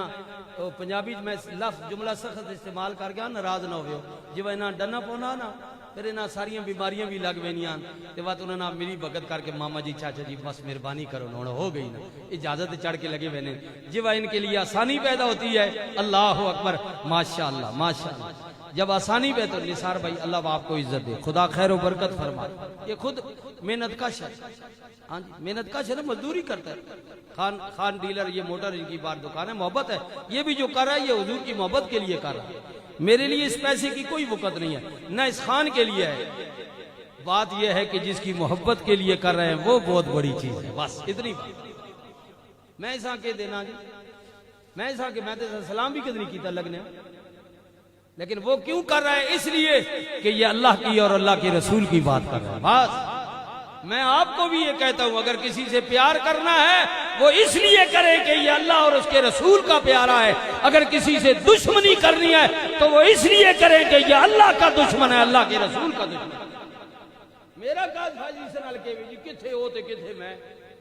پنجابی میں لفظ جملہ سخت استعمال کر گیا ناراض نہ ہوئے، جو اینا ڈنا پونا نا پھر انہاں ساریاں بیماریاں بھی لگ وینیاں تے بات انہاں نے ملی بھگت کر کے ماما جی چاچا جی بس مہربانی کرو نوڑ ہو گئی نا، اجازت چڑھ کے لگے وینے جو ان کے لیے آسانی پیدا ہوتی ہے۔ اللہ اکبر ماشاءاللہ ماشاءاللہ، جب آسانی پہ تو نثار بھائی اللہ آپ کو عزت دے، خدا خیر و برکت فرمائے، یہ خود محنت کش ہے، ہاں جی محنت کش ہے نا، مزدوری کرتا ہے، خان ڈیلر، یہ موٹر ان کی بار دکان ہے، محبت ہے، یہ بھی جو کر رہا ہے یہ حضور کی محبت کے لیے کر رہا ہے، میرے لیے اس پیسے کی کوئی وقت نہیں ہے، نہ اس خان کے لیے ہے، بات یہ ہے کہ جس کی محبت کے لیے کر رہے ہیں وہ بہت بڑی چیز ہے، بس اتنی بات۔ میں ایسا کہ دینا جی، میں ایسا کہ میں سلام بھی کدنی کیتا لگنے، لیکن وہ کیوں کر رہا ہے؟ اس لیے کہ یہ اللہ کی اور اللہ کے رسول کی بات کر رہا ہے، بس۔ میں آپ کو بھی یہ کہتا ہوں اگر کسی سے پیار کرنا ہے وہ اس لیے کرے کہ یہ اللہ اور اس کے رسول کا پیارا ہے، اگر کسی سے دشمنی کرنی ہے تو وہ اس لیے کرے کہ یہ اللہ کا دشمن ہے، اللہ کے رسول کا دشمن ہے۔ میرا کاج بھاجی سے نال کے جی کتھے ہو تے کتھے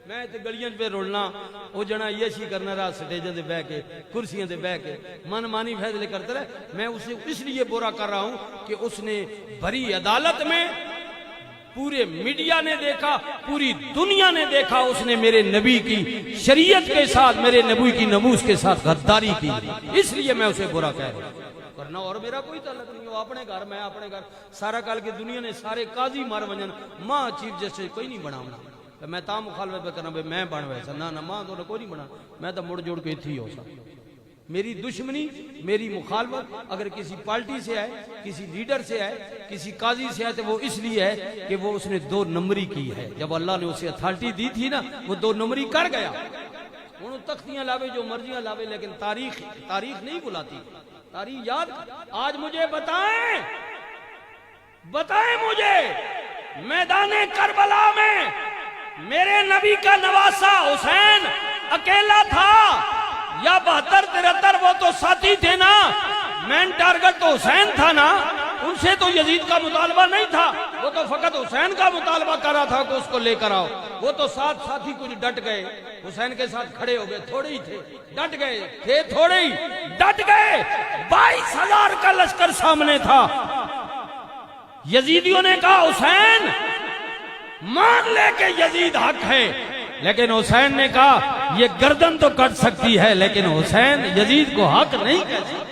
میں تے گلیاں پہ رولنا، وہ جنا یشی کرنا رہا سٹیجوں تے بیٹھ کے، کرسیاں تے بیٹھ کے من مانی فیصلے کرتے رہے، میں اسے اس لیے برا کر رہا ہوں کہ اس نے بھری عدالت میں پورے میڈیا نے دیکھا، پوری دنیا نے دیکھا، اس نے میرے نبی کی شریعت کے ساتھ، میرے نبی کی ناموس کے ساتھ غداری کی، اس لیے میں اسے برا کہہ رہا ہوں۔ کرنا اور میرا کوئی تعلق نہیں، وہ اپنے گھر میں اپنے گھر، سارا کال کی دنیا نے سارے قاضی مار ونجن، ماں چیف جسٹس کوئی نہیں بناونا، میں تا مخالفت پہ کرنا میں بن ویسا، نہ ماں تو کوئی نہیں بنا، میں تو مڑ جوڑ کے تھی ہو سا میری دشمنی، میری مخالفت اگر کسی پارٹی سے ہے، کسی لیڈر سے ہے، کسی قاضی سے ہے، تو وہ اس لیے ہے کہ وہ اس نے 2 نمبری کی ہے۔ جب اللہ نے اسے اتھارٹی دی تھی نا، وہ 2 نمبری کر گیا۔ انہوں تختیاں لاوے، جو مرضیاں لاوے، لیکن تاریخ نہیں بلاتی۔ تاریخ یاد۔ آج مجھے بتائیں مجھے، میدان کربلا میں میرے نبی کا نواسا حسین اکیلا تھا یا 72-73 وہ تو ساتھی تھے نا؟ مین ٹارگٹ تو حسین تھا نا، ان سے تو یزید کا مطالبہ نہیں تھا، وہ تو فقط حسین کا مطالبہ کر رہا تھا کہ اس کو لے کر آؤ۔ وہ تو ساتھی کچھ ڈٹ گئے، حسین کے ساتھ کھڑے ہو گئے، تھوڑے ہی تھے، ڈٹ گئے تھے، تھوڑے ہی ڈٹ گئے۔ 22,000 کا لشکر سامنے تھا۔ یزیدیوں نے کہا حسین مان لے کہ یزید حق ہے، لیکن حسین نے کہا یہ گردن تو کٹ سکتی ہے لیکن حسین یزید کو حق نہیں کہہ سکتی۔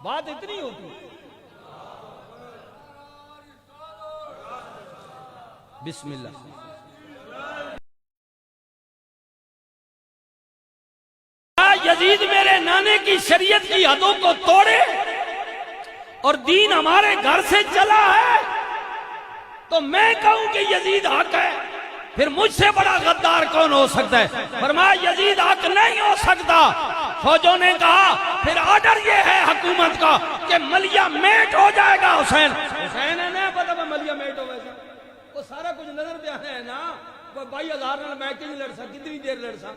بات اتنی ہوتی۔ بسم اللہ۔ یزید میرے نانے کی شریعت کی حدوں کو توڑے اور دین ہمارے گھر سے چلا ہے تو میں کہوں کہ یزید حق ہے، پھر مجھ سے بڑا غدار کون ہو سکتا ہے؟ فرمایا یزید حق نہیں ہو سکتا۔ فوجوں نے کہا پھر آرڈر یہ ہے حکومت کا کہ ملیا میٹ ہو جائے گا حسین۔ حسین ہے نا پتہ میں ملیا میٹ ہو ویسا، وہ سارا کچھ نظر پہ آنا ہے نا۔ 22,000 میں نہیں لڑ سا، کتنی دیر لڑ سا،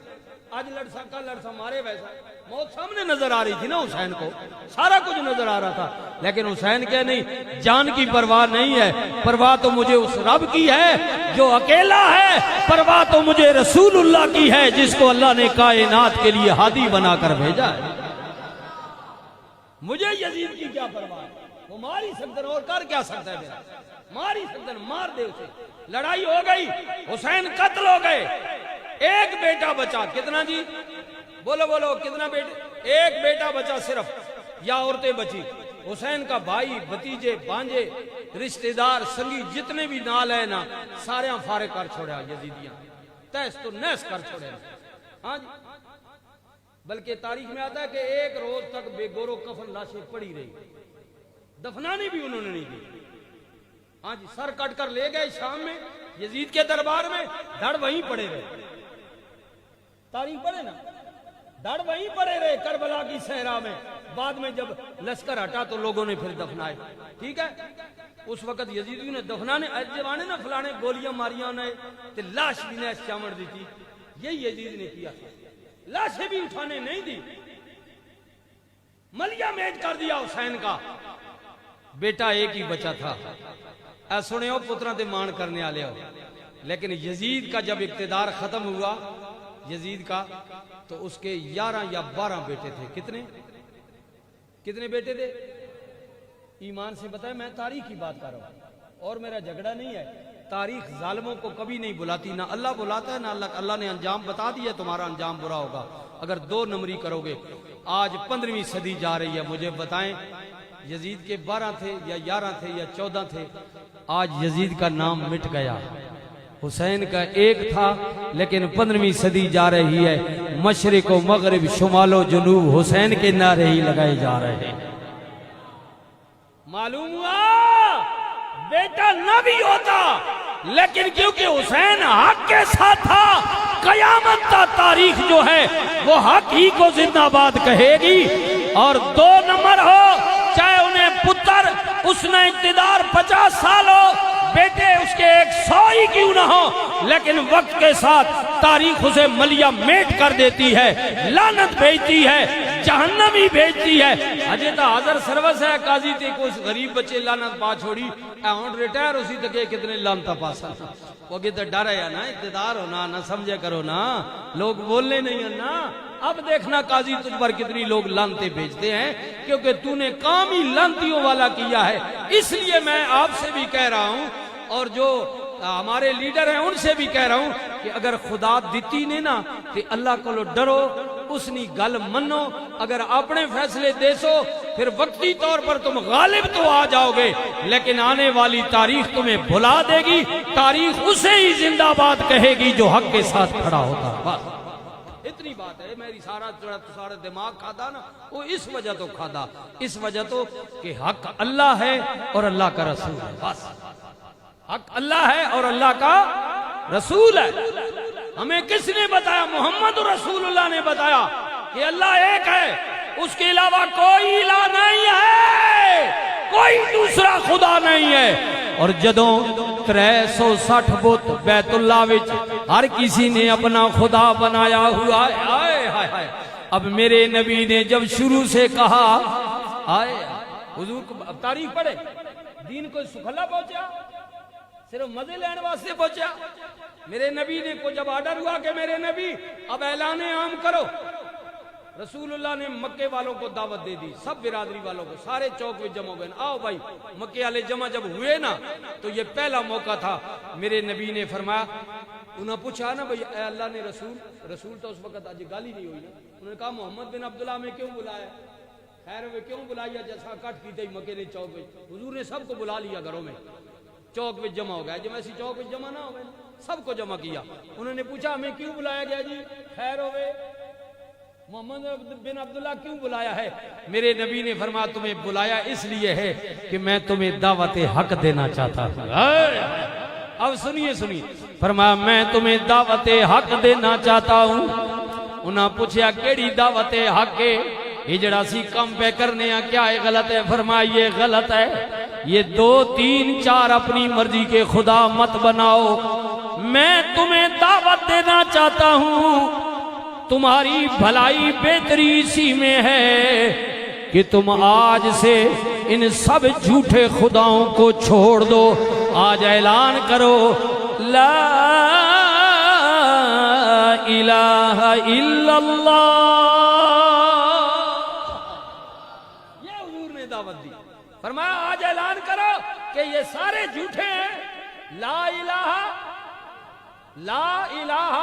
آج لڑ سا، کل لڑ سا، مارے ویسا۔ موت سامنے نظر آ رہی تھی نا حسین کو، سارا کچھ نظر آ رہا تھا، لیکن حسین کہ نہیں، جان کی پرواہ نہیں ہے، پرواہ تو مجھے اس رب کی ہے جو اکیلا ہے، پرواہ تو مجھے رسول اللہ کی ہے جس کو اللہ نے کائنات کے لیے ہادی بنا کر بھیجا ہے۔ مجھے یزید کی کیا پرواہ ہے؟ وہ مار ہی سکتے اور کر کیا سکتا ہے میرا؟ مار ہی سکتے، مار دے اسے۔ لڑائی ہو گئی، حسین قتل ہو گئے، ایک بیٹا بچا۔ کتنا جی؟ بولو کتنا بیٹے؟ ایک بیٹا بچا صرف، یا عورتیں بچی۔ حسین کا بھائی، بھتیجے، بانجے، رشتہ دار، سنگی جتنے بھی نال ہے نا، سارے فارغ کر چھوڑا یزیدیاں، تیس تو نیس کر چھوڑے۔ ہاں جی، بلکہ تاریخ میں آتا ہے کہ ایک روز تک بے گورو کفن لاشیں پڑی رہی، دفنانی بھی انہوں نے نہیں دی۔ ہاں جی، سر کٹ کر لے گئے شام میں یزید کے دربار میں، دھڑ وہیں پڑے رہے۔ تاریخ پڑھے نا، دھڑ وہیں پڑے رہے کربلا کی صحرا میں۔ بعد میں جب لشکر ہٹا تو لوگوں نے پھر دفنائے۔ ٹھیک ہے، اس وقت یزیدیوں نے دفنانے جوانے نہ فلانے گولیاں ماریاں نے تے لاش بھی نے چمڑ دی تھی، یہی یزید نے کیا، لاشیں بھی اٹھانے نہیں دی، ملیا میٹ کر دیا حسین کا۔ بیٹا ایک ہی بچا تھا، اے سنے ہو پترہ تے مان کرنے آلے ہو، لیکن یزید کا جب اقتدار ختم ہوا یزید کا، تو اس کے 11 یا 12 بیٹے تھے۔ کتنے بیٹے تھے؟ ایمان سے بتائیں، میں تاریخ کی بات کر رہا ہوں اور میرا جھگڑا نہیں ہے۔ تاریخ ظالموں کو کبھی نہیں بلاتی، نہ اللہ بلاتا ہے نہ اللہ نے انجام بتا دیا تمہارا انجام برا ہوگا اگر 2 نمبری کرو گے۔ آج 15ویں صدی جا رہی ہے، مجھے بتائیں یزید کے 12 تھے یا 11 تھے یا 14 تھے؟ آج یزید کا نام مٹ گیا، حسین کا ایک تھا، لیکن 15ویں صدی جا رہی ہے، مشرق و مغرب، شمال و جنوب حسین کے نعرے ہی لگائے جا رہے ہیں۔ معلوم ہوا بیٹا نہ بھی ہوتا، لیکن کیونکہ حسین حق کے ساتھ تھا، قیامت تا تاریخ جو ہے وہ حق ہی کو زندہ باد کہے گی۔ اور 2 نمبر ہو، چاہے انہیں پتر، اس نے اقتدار 50 سال ہو، بیٹے اس کے 100 ہی کیوں نہ ہو، لیکن وقت کے ساتھ تاریخ اسے ملیا میٹ کر دیتی ہے، لعنت بھیجتی ہے، جہنم ہی بھیجتی ہے۔ اجے تا حاضر سروس ہے قاضی تے کوئی غریب بچے لعنت پا چھوڑی، اون ریٹائر اسی تک کتنے لعنت پاسا۔ وہ کہ تو ڈر ہے نا، اقتدار ہونا نہ سمجھے کرو نا، لوگ بولنے نہیں ہیں نا۔ اب دیکھنا قاضی تجھ پر کتنی لوگ لعنتیں بھیجتے ہیں، کیونکہ تو نے کام ہی لعنتیوں والا کیا ہے۔ اس لیے میں آپ سے بھی کہہ رہا ہوں اور جو ہمارے لیڈر ہیں ان سے بھی کہہ رہا ہوں کہ اگر خدا دیتی نے نا کہ اللہ کو ڈرو، اس نی گل منو، اگر اپنے فیصلے دے سو پھر وقتی طور پر تم غالب تو آ جاؤ گے، لیکن آنے والی تاریخ تمہیں بھلا دے گی، تاریخ اسے ہی زندہ باد کہے گی جو حق کے ساتھ کھڑا ہوتا۔ بس اتنی بات ہے. میری سارا دماغ کھادا نا وہ اس وجہ تو کھادا, اس وجہ تو کہ حق اللہ ہے اور اللہ کا رسول ہے. بس حق اللہ ہے اور اللہ کا رسول ہے. ہمیں کس نے بتایا؟ محمد رسول اللہ نے بتایا کہ اللہ ایک ہے, اس کے علاوہ کوئی الہ نہیں ہے, کوئی دوسرا خدا نہیں ہے. اور جدوں 360 بت بیت اللہ وچ ہر کسی نے اپنا خدا بنایا ہوا ہے. آئے ہائے ہائے. اب میرے نبی نے جب شروع سے کہا, آئے حضور کو اب تاریخ پڑھے, دین کو سکھلا پہنچا, صرف مزے لینے واسطے پہنچا. میرے نبی نے کو جب آرڈر ہوا کہ میرے نبی اب اعلان عام کرو, رسول اللہ نے مکے والوں کو دعوت دے دی, سب برادری والوں کو, سارے چوک میں جمع ہو گئے. آؤ بھائی. مکے والے جمع جب ہوئے نا تو یہ پہلا موقع تھا. میرے نبی نے فرمایا, انہوں نے پوچھا نا بھئی اے اللہ نے رسول تو اس وقت آج گالی نہیں ہوئی نا, انہوں نے کہا محمد بن عبداللہ میں کیوں بلایا, خیر میں کیوں بلایا, جیسا کٹ کی تھی مکے نے چوک میں. حضور نے سب کو بلا لیا گھروں میں, چوک میں جمع ہو گیا. جب ایسی چوک میں جمع نہ ہو گئے, سب کو جمع کیا. انہوں نے پوچھا ہمیں کیوں بلایا گیا جی, خیر ہوئے محمد بن عبداللہ کیوں بلایا ہے؟ میرے نبی نے فرمایا تمہیں بلایا اس لیے ہے کہ میں تمہیں دعوت حق دینا چاہتا ہوں. اب سنیے فرمایا میں تمہیں دعوت حق دینا چاہتا ہوں. انہاں پوچھا کیڑی دعوت حق ہے, یہ جڑا سی کم پہ کرنے ہیں کیا ہے غلط ہے؟ فرمایا یہ غلط ہے, یہ 2 3 4 اپنی مرضی کے خدا مت بناؤ. میں تمہیں دعوت دینا چاہتا ہوں, تمہاری بھلائی بہتری اسی میں ہے کہ تم آج سے ان سب جھوٹے خداؤں کو چھوڑ دو. آج اعلان کرو لا الہ الا اللہ. یہ حضور نے دعوت دی. فرمایا آج اعلان کرو کہ یہ سارے جھوٹے ہیں. لا الہ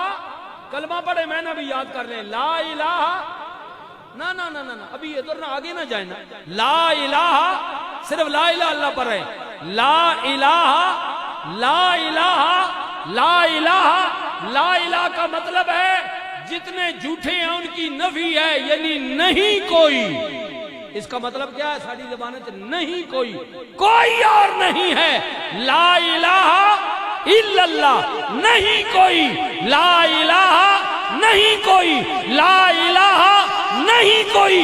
کلمہ پڑھے, میں نہ بھی یاد کر لیں. لا الہ نا نا نا نا ابھی ادھر نہ آگے نہ جائیں نا. لا الہ صرف لا الہ اللہ پر رہے. لا الہ لا الہ لا الہ لا الہ کا مطلب ہے جتنے جھوٹے ہیں ان کی نفی ہے, یعنی نہیں کوئی. اس کا مطلب کیا ہے ساری زبان میں؟ نہیں کوئی اور نہیں ہے. لا الہ الا اللہ, نہیں کوئی. لا الہ نہیں کوئی. لا الہ نہیں کوئی.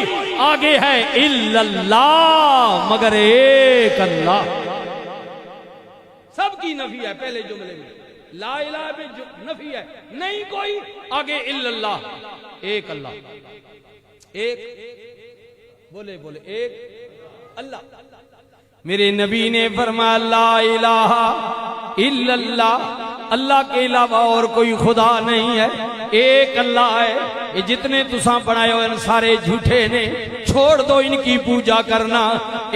آگے ہے الا اللہ, مگر ایک اللہ. سب کی نفی ہے پہلے جملے میں. لا الہ میں نفی ہے, نہیں کوئی. آگے الا اللہ, ایک اللہ. ایک بولے ایک اللہ. میرے نبی نے فرمایا لا الہ الا اللہ, اللہ کے علاوہ اور کوئی خدا نہیں ہے, ایک اللہ ہے. یہ جتنے تساں بنائے ہو ان سارے جھوٹے نے, چھوڑ دو ان کی پوجا کرنا.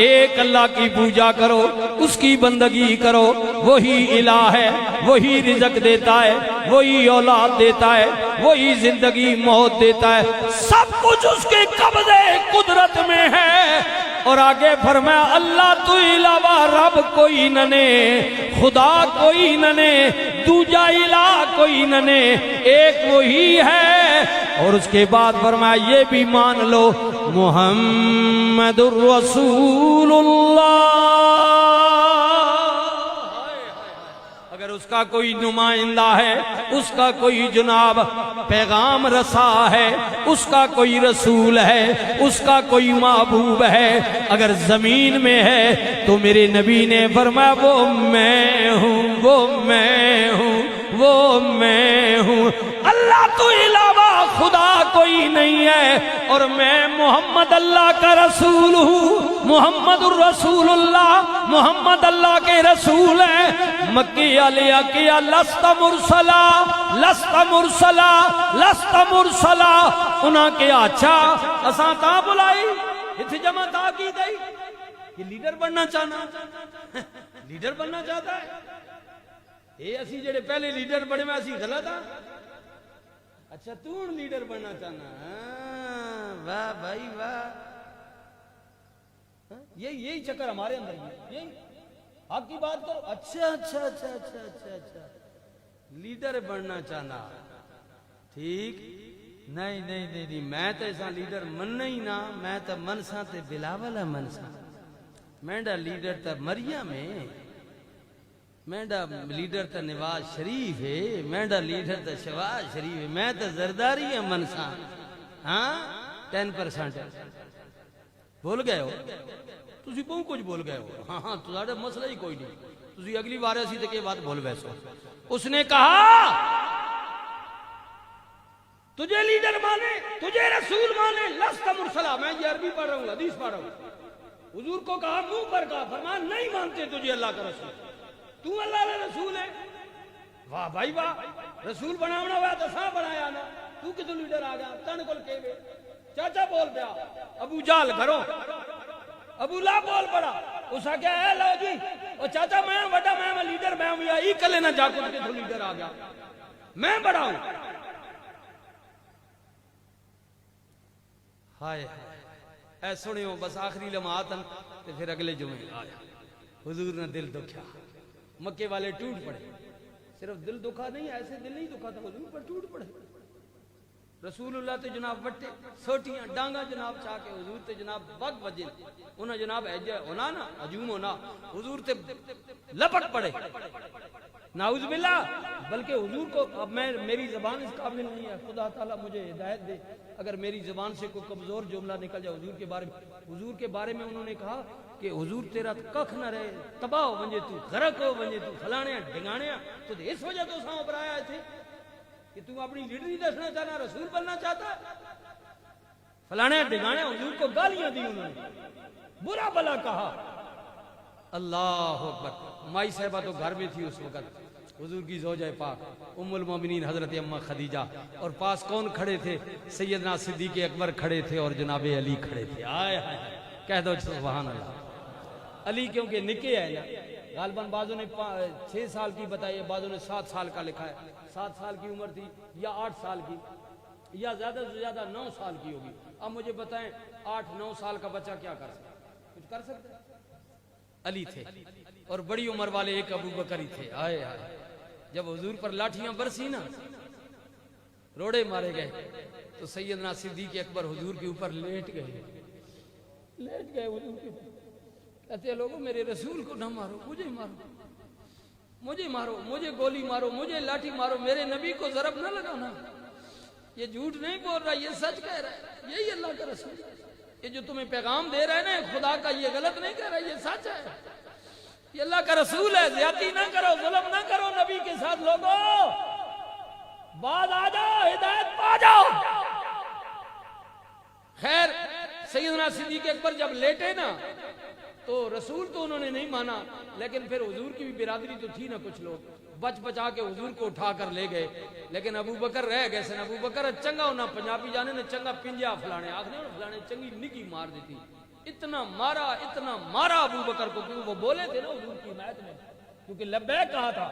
ایک اللہ کی پوجا کرو, اس کی بندگی کرو. وہی الہ ہے, وہی رزق دیتا ہے, وہی اولاد دیتا ہے, وہی زندگی موت دیتا ہے. سب کچھ اس کے قبضے قدرت میں ہے. اور آگے فرمایا اللہ تو علاوہ رب کوئی ننے, خدا کوئی ننے, دوجا الہ کوئی ننے, ایک وہی ہے. اور اس کے بعد فرمایا یہ بھی مان لو محمد الرسول اللہ. اگر اس کا کوئی نمائندہ ہے, اس کا کوئی جناب پیغام رسا ہے, اس کا کوئی رسول ہے, اس کا کوئی محبوب ہے, اگر زمین میں ہے تو میرے نبی نے فرمایا وہ میں ہوں, وہ میں ہوں, وہ میں ہوں. اللہ تو علاوہ خدا کوئی نہیں ہے, اور میں محمد اللہ کا رسول ہوں. محمد الرسول اللہ, محمد اللہ کے رسول ہیں. مکی علیہ کیا لست مرسلا, لست مرسلا, لست مرسلا. انہاں کے اچھا اساں تا بلائی اتھے جمع تا کی گئی کہ لیڈر بننا چاہنا, لیڈر بننا چاہتا ہے. اے اسی جڑے پہلے لیڈر بڑے میں اسی غلط ہاں. اچھا تو لیڈر بننا چاہنا, واہ بھائی واہ. یہی چکر ہمارے اندر ہے, یہی حق کی بات کرو. اچھا اچھا اچھا اچھا اچھا اچھا لیڈر بننا چاہنا, ٹھیک. نہیں نہیں نہیں نہیں میں تو ایسا لیڈر مننا ہی نہ میں تو منسا تے بلاول منسا میںڈا لیڈر تا مریم ہے میںڈا لیڈر تا نواز شریف ہے میںڈا لیڈر تا شہباز شریف ہے میں تو زرداری ہے منسا ہاں 10% بول گئے ہو تسی بہت کچھ بول گئے ہو ہاں ہاں تہاڈا مسئلہ ہی کوئی نہیں تسی اگلی بار اسی تک یہ بات بول بیسو اس نے کہا تجھے لیڈر مانے تجھے رسول مانے لست مرسلہ میں یہ عربی پڑھ رہا ہوں حدیث پڑھ رہا ہوں حضور کو کہا منہ پر کہا فرمایا نہیں مانتے تجھے اللہ کا رسول تو اللہ کا رسول ہے واہ بھائی واہ رسول بناونا ہوا تو ساں بنایا نا تو کتو لیڈر آ گیا تن کل کے گئے چاچا بول پیا ابو جال گھروں ابو لا بول پڑا اس آ کیا ہے لو جی اور چاچا میں بڑا میں لیڈر میں ہوں یہ کلے نہ جا کر کے تو لیڈر آ گیا میں بڑا ہوں ہائے اے سنیو بس آخری لمحات تے پھر اگلے جمعے آیا حضور نے دل دکھا مکے والے ٹوٹ پڑے صرف دل دکھا نہیں ایسے دل نہیں دکھا تھا حضور پر ٹوٹ پڑے رسول اللہ تے جناب وٹے سوٹیاں ڈانگا جناب چاہ کے حضور تے جناب وگ وجے انہاں جناب ایجا ہونا نا ہجوم ہونا حضور تے لپٹ پڑے نعوذ باللہ بلکہ حضور کو اب میری زبان اس قابل نہیں ہے خدا تعالیٰ مجھے ہدایت دے اگر میری زبان سے کوئی کمزور جملہ نکل جائے حضور کے بارے میں انہوں نے کہا کہ حضور تیرا کخ نہ رہے تباہ ہو ونجے تو غرق ہو ونجے تو فلانے ڈنگانے تو اس وجہ تو ساں اوپر آیا تھے کہ تو اپنی لیڈری دسنا چاہنا رسول بننا چاہتا فلانے ڈنگانے حضور کو گالیاں دی انہوں نے برا بلا کہا اللہ اکبر مائی صاحبہ تو گھر میں تھی اس وقت حضور کی زوجہ پاک ام المومنین حضرت امہ خدیجہ اور پاس کون کھڑے تھے سیدنا صدیق اکبر کھڑے تھے اور جناب علی کھڑے تھے آئے کہہ دو سبحان اللہ علی کیونکہ نکے ہے نا غالباً بعضوں نے 6 سال کی بتائی ہے بعضوں نے 7 سال کا لکھا ہے 7 سال کی عمر تھی یا 8 سال کی یا زیادہ سے زیادہ 9 سال کی ہوگی اب مجھے بتائیں 8-9 سال کا بچہ کیا کر سکتا کچھ کر سکتا علی تھے اور بڑی عمر والے ایک ابو بکر ہی تھے آئے آئے جب حضور پر لاٹھیاں برسی نا روڑے مارے گئے تو سیدنا صدیق اکبر حضور کے اوپر لیٹ گئے حضور کے اوپر کہتے ہیں لوگوں میرے رسول کو نہ مارو مجھے مارو مجھے گولی مارو مجھے لاٹھی مارو میرے نبی کو ضرب نہ لگانا یہ جھوٹ نہیں بول رہا یہ سچ کہہ رہا ہے یہی اللہ کا رسول یہ جو تمہیں پیغام دے رہے ہیں نا خدا کا یہ غلط نہیں کہہ رہا یہ سچ ہے یہ اللہ کا رسول ہے زیادتی نہ کرو ظلم نہ کرو نبی کے ساتھ لوگوں بعد آ جاؤ ہدایت پا جاؤ خیر سیدنا صدیق اکبر جب لیٹے نا تو رسول تو انہوں نے نہیں مانا لیکن پھر حضور کی بھی برادری تو تھی نا کچھ لوگ بچا کے حضور کو اٹھا کر لے گئے لیکن ابو بکر رہ گئے سن ابو بکر چنگا ہونا پنجابی جانے نے چنگا پنجا فلانے آخنے فلانے چنگی نکی مار دیتی اتنا مارا ابو بکر کو کیونکہ وہ بولے تھے نا حضور کی حمایت میں کیونکہ لبیک کہا تھا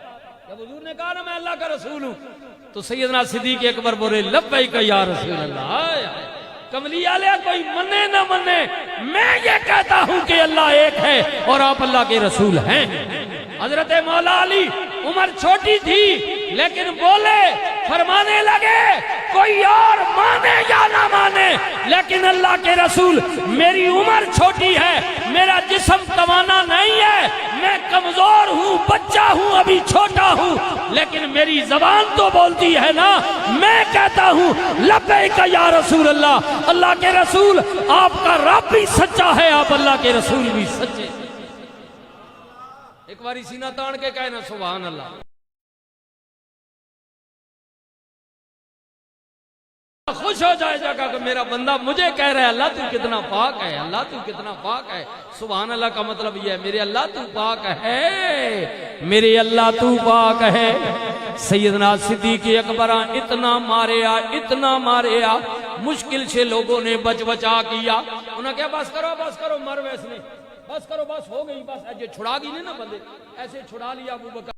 جب حضور نے کہا نا میں اللہ کا رسول ہوں تو سیدنا صدیق اکبر بولے لبیک یا رسول اللہ کملی علیہ کوئی منے نہ منے میں یہ کہتا ہوں کہ اللہ ایک ہے اور آپ اللہ کے رسول ہیں حضرت مولا علی عمر چھوٹی تھی لیکن بولے فرمانے لگے کوئی اور مانے یا نہ مانے لیکن اللہ کے رسول میری عمر چھوٹی ہے میرا جسم توانا نہیں ہے میں کمزور ہوں بچہ ہوں ابھی چھوٹا ہوں لیکن میری زبان تو بولتی ہے نا میں کہتا ہوں لبیک یا رسول اللہ اللہ کے رسول آپ کا رب بھی سچا ہے آپ اللہ کے رسول بھی سچے ایک باری سینہ تان کے کہنا سبحان اللہ خوش ہو جائے جا کہ میرا بندہ مجھے کہہ رہا ہے اللہ تو کتنا پاک ہے اللہ تو کتنا پاک ہے سبحان اللہ کا مطلب یہ ہے میرے اللہ تو پاک ہے میرے اللہ تو پاک ہے سیدنا صدیق اکبر اتنا ماریا مشکل سے لوگوں نے بچا کیا انہوں نے کہا بس کرو مر ویسے بس کرو بس ہو گئی بس جو چھڑا گئی نہیں نا بندے ایسے چھڑا لیا ابو بکر